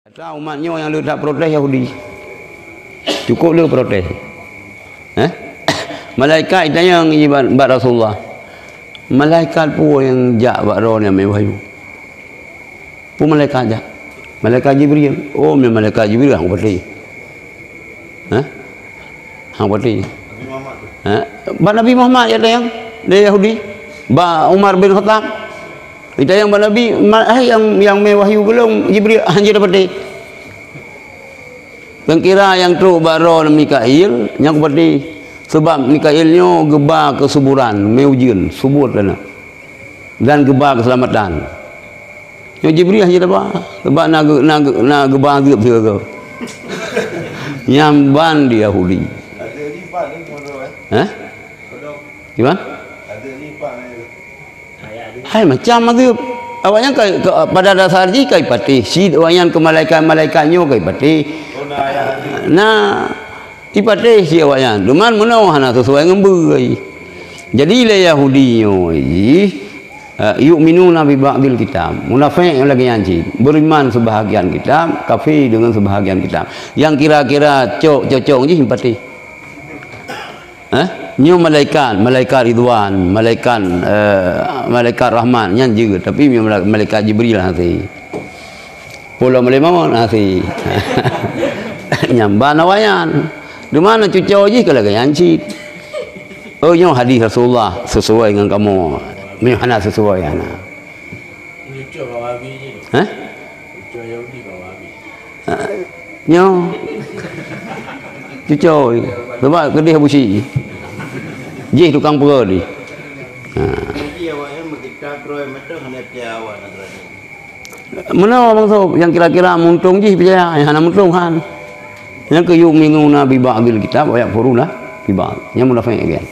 Kata umatnya yang tak protes Yahudi. Cukup dia protes. Malaikat tanya yang ibadat Rasulullah. Malaikat pun yang jak buat roh ni ambil wahyu. Pun malaikat jak. Malaikat Jibril. Oh, malaikat Jibril hang pati. Hang pati. Nabi Muhammad ya yang dia Yahudi. Umar bin Khattab. Kita yang Nabi yang mewahyu belum Jibril hanya dapat yang kira yang tu baro Mikail yang seperti sebab Mikailnya gebar kesuburan meujian subur dan gebar keselamatan yang Jibril hanya dapat sebab nak gebar azab ke yang ban di Yahudi ada lipat ni bodoh gimana ada lipat ni hai macam azab awaknya pada dasar ji kai pati si awaknya ke malaikat-malaikatnya kai pati nah ipatih si awaknya duman menau hana sesuai ngembe jadi le Yahudinya yu'minuna bi ba'dil kitab munafik yang lagi nyanci beriman sebahagian kitab kafir dengan sebahagian kitab yang kira-kira cocok ji simpati nyu malaikat Ridwan malaikat Rahman yang juga tapi malaikat Jibril nanti pulau melemah nanti nyamban awayan di mana cucau je kalau gaya ancit oh nyo hadis Rasulullah sesuai dengan kamu mana sesuai ana cucau bawabi je cucau Yahudi bawabi nyo cucau sebab kedih busi je tukang pera ni jadi awaknya kita kroy metong hanya piawan mana bang sob yang kira-kira muntung je percaya yang hana muntung kan yang ke yu'minuna bi ba'dil kitab wa yakfuruna bi ba'd yang munafik again